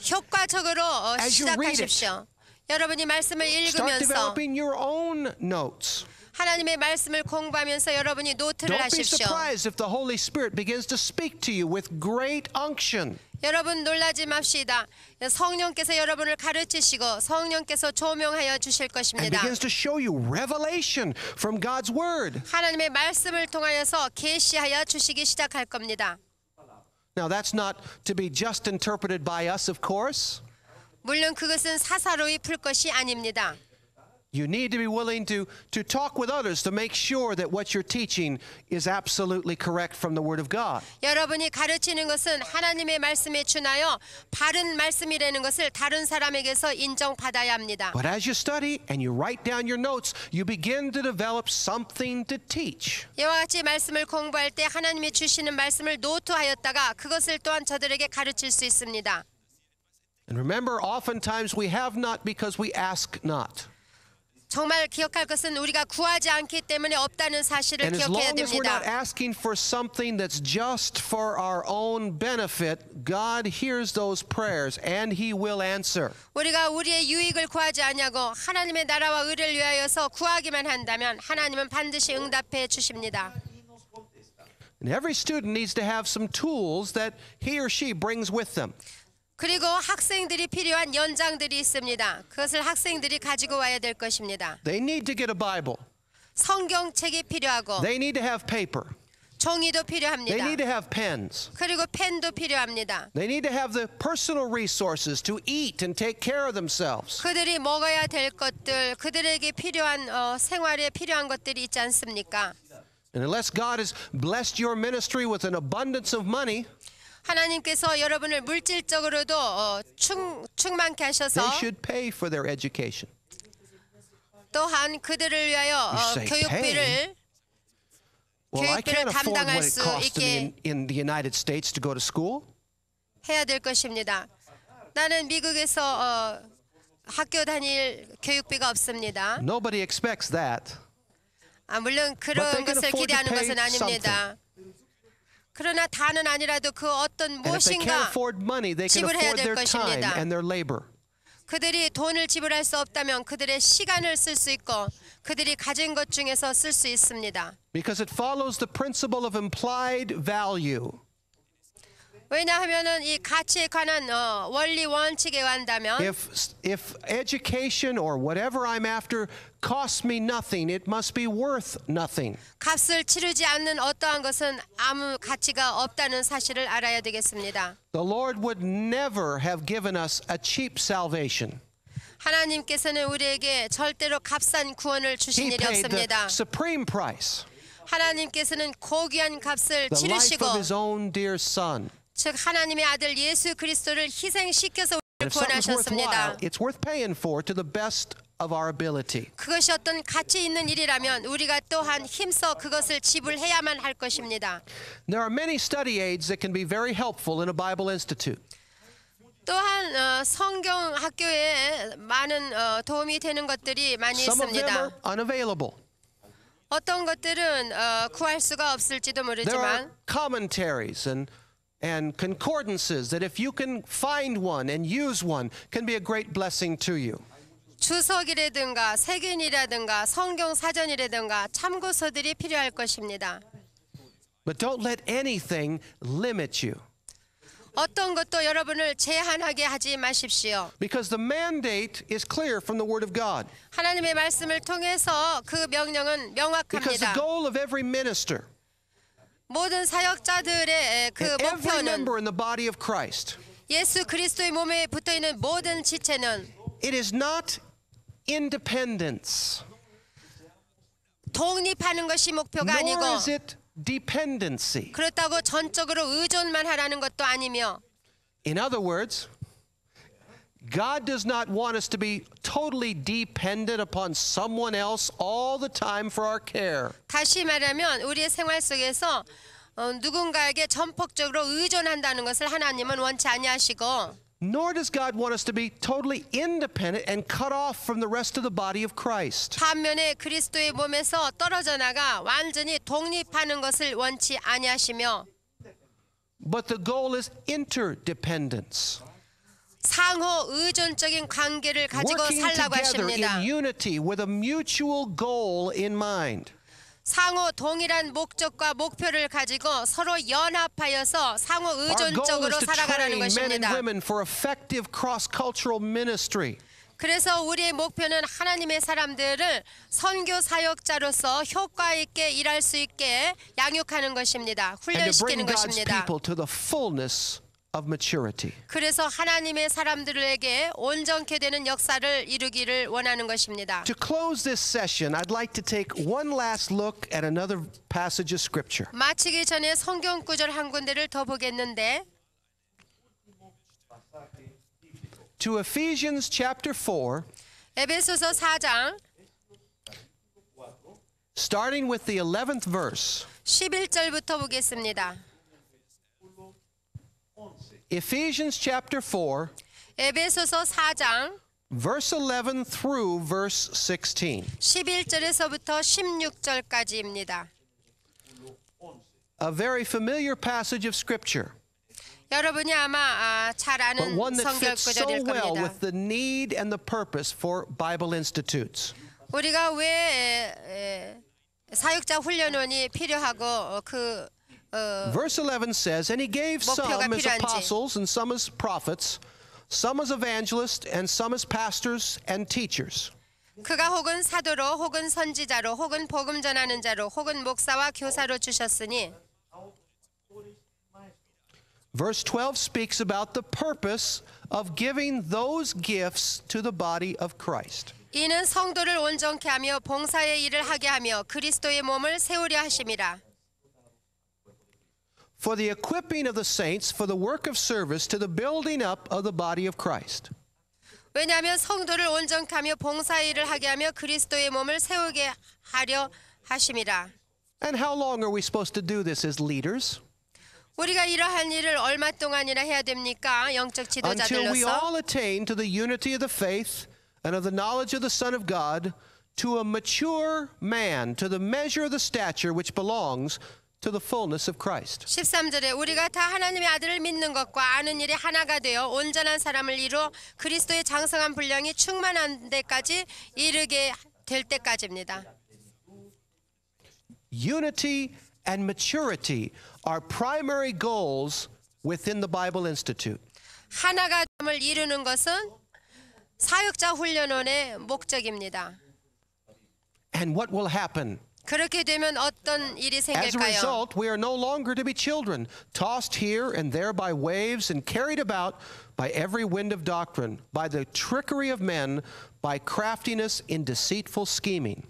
효과적으로 As you read it, 시작하십시오. 여러분이 말씀을 Start 읽으면서 developing your own notes. 하나님의 말씀을 공부하면서 여러분이 노트를 Don't be 하십시오. surprised if the Holy Spirit begins to speak to you with great unction. 여러분 놀라지 맙시다. 성령께서 여러분을 가르치시고 성령께서 조명하여 주실 And 것입니다. begins to show you revelation from God's Word. 하나님의 말씀을 통하여서 계시하여 주시기 시작할 겁니다. Now, that's not to be just interpreted by us, of course. 물론 그것은 사사로이 풀 것이 아닙니다. You need to be willing to talk with others to make sure that what you're teaching is absolutely correct from the Word of God. 여러분이 가르치는 것은 하나님의 말씀에 준하여 바른 말씀이라는 것을 다른 사람에게서 인정받아야 합니다. But as you study and you write down your notes, you begin to develop something to teach. 이와 같이 말씀을 공부할 때 하나님이 주시는 말씀을 노트하였다가 그것을 또한 저들에게 가르칠 수 있습니다. And remember, oftentimes we have not because we ask not. 정말 기억할 것은 우리가 구하지 않기 때문에 없다는 사실을 And as 기억해야 long as we're not 됩니다. asking for something that's just for our own benefit, God hears those prayers and He will answer. 우리가 우리의 유익을 구하지 않냐고 하나님의 나라와 의를 위하여서 구하기만 한다면 하나님은 반드시 응답해 주십니다. And every student needs to have some tools that he or she brings with them. 그리고 학생들이 필요한 연장들이 있습니다. 그것을 학생들이 가지고 와야 될 것입니다. They need to get a Bible. 성경책이 필요하고 They need to have paper. 종이도 They 필요합니다. need to have pens. 그리고 펜도 필요합니다. They need to have the personal resources to eat and take care of themselves. 그들이 먹어야 될 것들, 그들에게 필요한 생활에 필요한 것들이 있지 않습니까? And unless God has blessed your ministry with an abundance of money, 하나님께서 여러분을 물질적으로도 충만케 하셔서 they should pay for their education. 또한 그들을 위하여 You say, 교육비를 Well, I can't 교육비를 afford 담당할 what it 수 costs 있게 in the United States to go to school. 해야 될 것입니다. 나는 미국에서 학교 다닐 교육비가 없습니다. Nobody expects that. 물론 But they 그런 can 것을 afford to 기대하는 pay 것은 아닙니다. 그러나 다는 아니라도 그 어떤 And if they can't 무엇인가 afford money, they can 지불해야 afford 될 their time 것입니다. and their labor. 그들이 돈을 지불할 수 없다면 그들의 시간을 쓸 수 있고 그들이 가진 것 중에서 쓸 수 있습니다. Because it follows the principle of implied value. 왜냐하면은 이 가치에 관한 원리 원칙에 관다면 If education or whatever I'm after costs me nothing, it must be worth nothing. 값을 치르지 않는 어떠한 것은 아무 가치가 없다는 사실을 알아야 되겠습니다. The Lord would never have given us a cheap salvation. 하나님께서는 우리에게 절대로 값싼 구원을 주신 He 일이 paid the 없습니다. supreme price, 하나님께서는 고귀한 값을 the life 치르시고 of His own dear Son. 즉 하나님의 아들 예수 그리스도를 희생시켜서 우리를 If something's worthwhile, 구원하셨습니다. it's worth paying for to the best of our ability. 그것이 어떤 가치 있는 일이라면 우리가 또한 힘써 그것을 지불해야만 할 것입니다. There are many study aids that can be very helpful in a Bible institute. 또한 성경 학교에 많은 도움이 되는 것들이 많이 Some of them are 있습니다. unavailable. 어떤 것들은 구할 수가 없을지도 There are 모르지만 commentaries and concordances that if you can find one and use one can be a great blessing to you. 주석이라든가 세균이라든가 성경 사전이라든가 참고서들이 필요할 것입니다. But don't let anything limit you. 어떤 것도 여러분을 제한하게 하지 마십시오. Because the mandate is clear from the Word of God. 하나님의 말씀을 통해서 그 명령은 Because the 명확합니다. goal of every minister, 모든 사역자들의 그 and every 목표는 member in the body of Christ, 예수 그리스도의 몸에 붙어있는 모든 지체는 it is not independence, 독립하는 것이 목표가 nor 아니고 is it dependency. 그렇다고 전적으로 의존만 하라는 것도 아니며 In other words, God does not want us to be totally dependent upon someone else all the time for our care. 다시 말하면 우리의 생활 속에서 누군가에게 전폭적으로 의존한다는 것을 하나님은 원치 아니하시고 Nor does God want us to be totally independent and cut off from the rest of the body of Christ. 반면에 그리스도의 몸에서 떨어져 나가 완전히 독립하는 것을 원치 아니하시며 But the goal is interdependence. 상호 의존적인 관계를 가지고 Working 살라고 together 하십니다. in unity with a mutual goal in mind. 상호 동일한 목적과 목표를 가지고 서로 연합하여서 상호 Our goal 의존적으로 is to 살아가라는 train men and 것입니다. women for effective cross-cultural ministry. 그래서 우리의 목표는 하나님의 사람들을 선교 사역자로서 효과 있게 일할 수 있게 양육하는 것입니다. And to bring 훈련시키는 God's 것입니다. people to the fullness of maturity. 그래서 하나님의 사람들에게 온전케 되는 역사를 이루기를 원하는 것입니다. To close this session, I'd like to take one last look at another passage of Scripture. 마치기 전에 성경 구절 한 군데를 더 보겠는데 To Ephesians chapter 4, 에베소서 4장 starting with the 11th verse. 11절부터 보겠습니다. Ephesians chapter 4, 에베소서 4장 verse 11 through verse 16. 11절에서부터 16절까지입니다. A very familiar passage of Scripture, 여러분이 아마 잘 but 아는 one that 성경 fits so 구절일 well 겁니다. with the need and the purpose for Bible institutes. 우리가 왜 사역자 훈련원이 필요하고 Verse 11 says, And he gave some 목표가 as 필요한지. apostles, and some as prophets, some as evangelists, and some as pastors and teachers. 그가 혹은 사도로 혹은 선지자로 혹은 복음 전하는 자로 혹은 목사와 교사로 주셨으니 Verse 12 speaks about the purpose of giving those gifts to the body of Christ. 이는 성도를 온전케 하며 봉사의 일을 하게 하며 그리스도의 몸을 세우려 하심이라. For the equipping of the saints for the work of service to the building up of the body of Christ. 왜냐하면 성도를 온전케 하며 봉사의 일을 하게 하며 그리스도의 몸을 세우게 하려 하심이라. And how long are we supposed to do this as leaders? 우리가 이러한 일을 얼마 동안이나 해야 됩니까? 영적 Until we 지도자들로서 all attain to the unity of the faith and of the knowledge of the Son of God, to a mature man, to the measure of the stature which belongs to the fullness of Christ. 13절에 우리가 다 하나님의 아들을 믿는 것과 아는 일이 하나가 되어 온전한 사람을 이루어 그리스도의 장성한 분량이 충만한 데까지 이르게 될 때까지입니다. Unity and maturity are primary goals within the Bible Institute. 하나가 됨을 이루는 것은 사역자 훈련원의 목적입니다. And what will happen? 그렇게 되면 어떤 일이 As a 생길까요? result, we are no longer to be children, tossed here and there by waves and carried about by every wind of doctrine, by the trickery of men, by craftiness in deceitful scheming.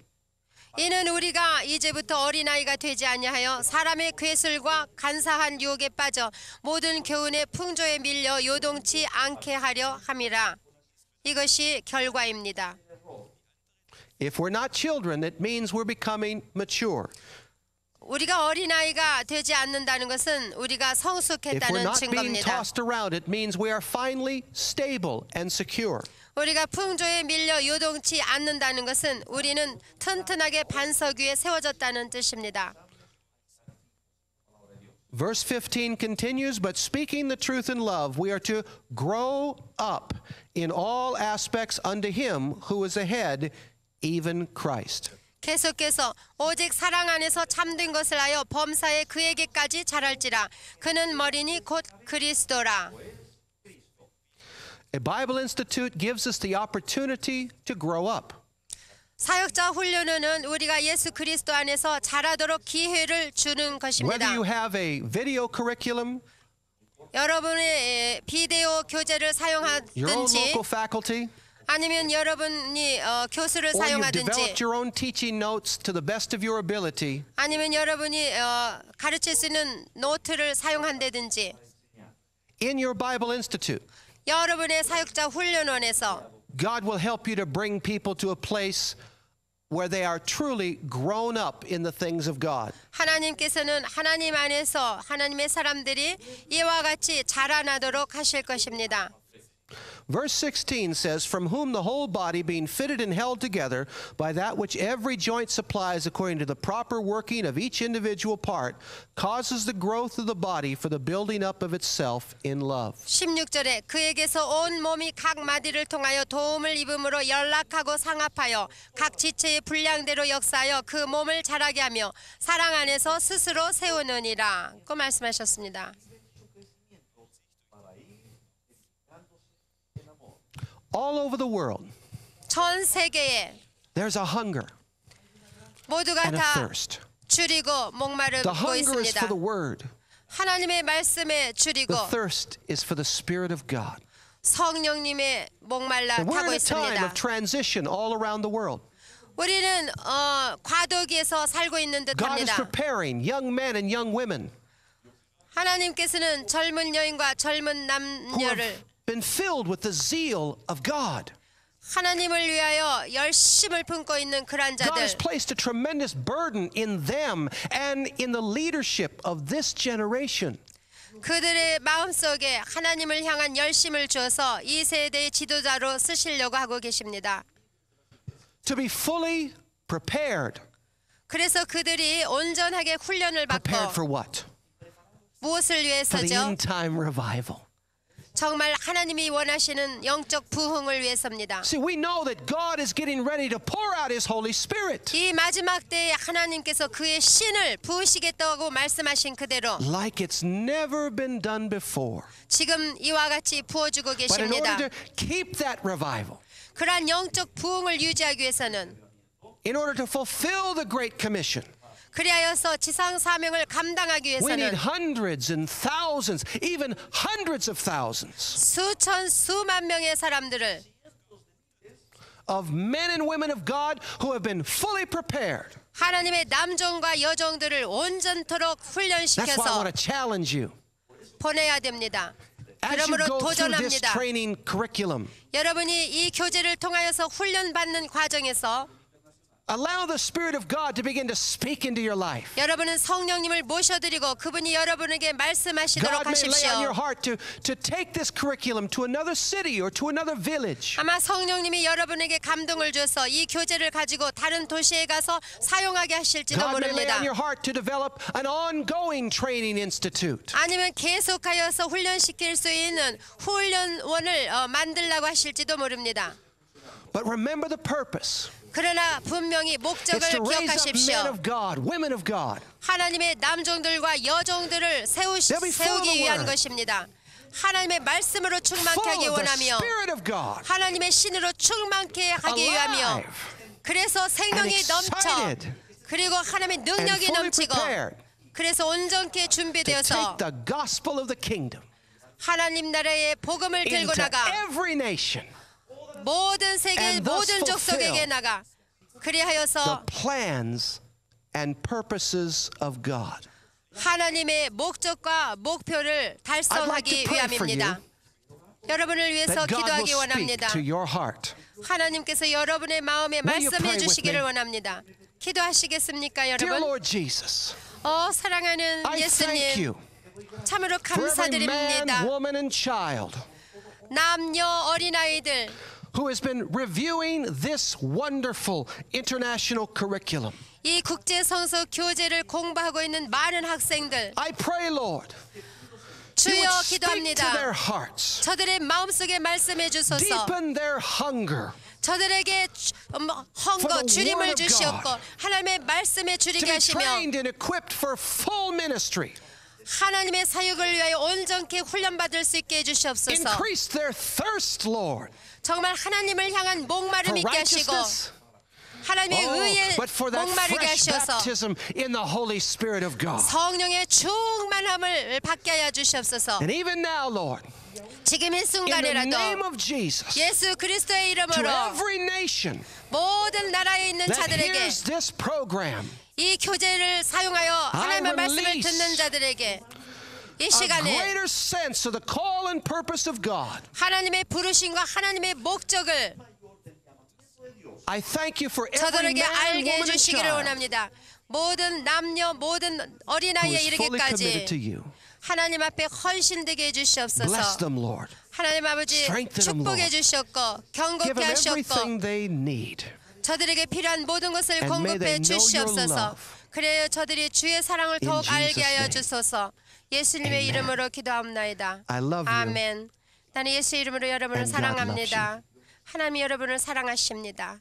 이는 우리가 이제부터 어린아이가 되지 아니하여 사람의 괴술과 간사한 유혹에 빠져 모든 교훈의 풍조에 밀려 요동치 않게 하려 함이라. 이것이 결과입니다. If we're not children, it means we're becoming mature. 우리가 어린아이가 되지 않는다는 것은 우리가 If we're 성숙했다는 not being 증거입니다. tossed around, it means we are finally stable and secure. 우리가 풍조에 밀려 요동치 않는다는 것은 우리는 튼튼하게 반석 위에 세워졌다는 뜻입니다. Verse 15 continues, but speaking the truth in love, we are to grow up in all aspects unto him who is the head, even Christ. 계속해서 오직 사랑 안에서 참된 것을 하여 범사에 그에게까지 자랄지라. 그는 머리니 곧 그리스도라. A Bible Institute gives us the opportunity to grow up. 사역자 훈련은 우리가 예수 그리스도 안에서 자라도록 기회를 주는 것입니다. Whether you have a video curriculum, 여러분의 비디오 교재를 your own 사용하든지 local faculty, 아니면 여러분이 교수를 or you've 사용하든지 developed your own teaching notes to the best of your ability, 아니면 여러분이 가르칠 수 있는 노트를 사용한다든지 in your Bible Institute, 여러분의 사역자 훈련원에서 God will help you to bring people to a place where they are truly grown up in the things of God. 하나님께서는 하나님 안에서 하나님의 사람들이 이와 같이 자라나도록 하실 것입니다. Verse 16 says, from whom the whole body being fitted and held together by that which every joint supplies according to the proper working of each individual part, causes the growth of the body for the building up of itself in love. 16절에 그에게서 온 몸이 각 마디를 통하여 도움을 입음으로 연락하고 상합하여 각 지체의 분량대로 역사하여 그 몸을 자라게 하며 사랑 안에서 스스로 세우느니라. 그 말씀하셨습니다. All over the world, 전 세계에 there's a hunger 모두가 and a 다 thirst. 줄이고 The 목마르고 hunger is 있습니다. for the word. 하나님의 말씀에 줄이고 The thirst is for the Spirit of God. 성령님의 목말라 And we're 타고 in a time 있습니다. of transition all around the world. 우리는 과도기에서 살고 있는 God is 듯합니다. preparing young men and young women 하나님께서는 젊은 여인과 젊은 who have 남녀를 been filled with the zeal of God. 하나님을 위하여 열심을 품고 있는 그런 God has 자들, placed a tremendous burden in them and in the leadership of this generation. 그들의 마음속에 하나님을 향한 열심을 주어서 이 세대의 지도자로 쓰시려고 하고 계십니다. To be fully prepared. 그래서 그들이 온전하게 훈련을 Prepared for 받고 what? 무엇을 For the 위해서죠? end time revival. 정말 하나님이 원하시는 영적 부흥을 위해서입니다. See, we know that God is getting ready to pour out His Holy Spirit. 이 마지막 때에 하나님께서 그의 신을 부으시겠다고 말씀하신 그대로 Like it's never been done before. 지금 이와 같이 부어주고 But in 계십니다. order to keep that revival, 그러한 영적 부흥을 유지하기 위해서는 in order to fulfill the Great Commission, 그리하여서 지상 사명을 감당하기 we need 위해서는 hundreds and thousands, even hundreds of thousands 수천 수만 명의 사람들을 of men and women of God who have been fully prepared. 하나님의 남종과 여종들을 온전토록 That's why I want 훈련시켜서 to challenge you. 보내야 됩니다. As you 그러므로 go through this 도전합니다. training curriculum, 여러분이 이 교재를 통하여서 훈련받는 과정에서 allow the Spirit of God to begin to speak into your life. 여러분은 성령님을 모셔드리고 그분이 여러분에게 말씀하시도록 God may lay on your 하십시오. heart to take this curriculum to another city or to another village. 아마 성령님이 여러분에게 감동을 줘서 이 교재를 가지고 다른 도시에 가서 사용하게 하실지도 God may lay 모릅니다. on your heart to develop an ongoing training institute. 아니면 계속하여서 훈련시킬 수 있는 훈련원을 만들라고 하실지도 모릅니다. But remember the purpose. 그러나 분명히 It's 목적을 to raise up men 기억하십시오. of God, women of God. 하나님의 남종들과 여종들을 They'll be full of 세우기 the 위한 word. 것입니다. 하나님의 말씀으로 충만케 하기 Full of the 원하며 Spirit of God. 하나님의 신으로 충만케 하기 위하며 Alive. 그래서 생명이 And 넘쳐 excited. 그리고 하나님의 And 능력이 fully 넘치고 prepared 그래서 온전케 to 준비되어서 take the gospel of the kingdom 하나님 나라의 복음을 들고 into 나가 every nation. 모든 세계 and thus 모든 족속에게 fulfill 나가 The 그리하여서 plans and purposes of God. 하나님의 목적과 목표를 달성하기 to pray for 위함입니다. 여러분을 위해서 That God will 기도하기 speak 원합니다. to your heart. 하나님께서 여러분의 마음에 Will you pray 말씀해 with 주시기를 me? 원합니다. 기도하시겠습니까, Dear 여러분? Lord Jesus, 사랑하는 I thank 예수님, you 참으로 for every man, 감사드립니다. woman, and child 남녀 어린아이들 who has been reviewing this wonderful international curriculum. 이 국제 성서 교재를 공부하고 있는 많은 학생들 I pray, Lord, you 주여 would speak to 기도합니다. their hearts, 저들의 마음속에 말씀해 주소서. deepen their hunger 저들에게 For 헝거 the word 주림을 of 주시옵고 God. 하나님의 말씀에 to 주리게 be 하시며 trained and equipped for full ministry. 하나님의 사역을 위하여 온전케 훈련받을 수 있게 해주시옵소서. Increase their thirst, Lord, 정말 하나님을 향한 목마름 for 있게 하시고 righteousness. 하나님의 의에 But for that 목마르게 fresh 하셔서 baptism in the Holy Spirit of God. 성령의 충만함을 받게 하여 주시옵소서. And even now, Lord, 지금 이 in the 순간에라도 name of Jesus, 예수 그리스도의 to 이름으로 every nation 모든 나라에 있는 that 자들에게 hears this program, 이 교재를 사용하여 하나님의 말씀을 release 듣는 자들에게 이 a 시간에 greater sense of the call and purpose of God. 하나님의 부르심과 하나님의 목적을 I thank you for every 저들에게 man, 알게 woman, and 해주시기를 child 원합니다. 모든 남녀 모든 who 어린아이에 is fully committed to 이르기까지 you. 하나님 앞에 헌신되게 Bless 해주시옵소서. them, Lord. 하나님 아버지 Strengthen them, 축복해 Lord. 주셨고 Give 경고케 them 하셨고 everything they need. 저들에게 필요한 모든 것을 And may they 공급해 know your 주시옵소서. love. 그래야 저들이 주의 사랑을 In 더욱 알게 Jesus' 하여 name. 주소서. 예수님의 Amen. 이름으로 기도합나이다. I love you. 아멘. 나는 예수 이름으로 여러분을 And God loves 사랑합니다. 하나님이 여러분을 사랑하십니다.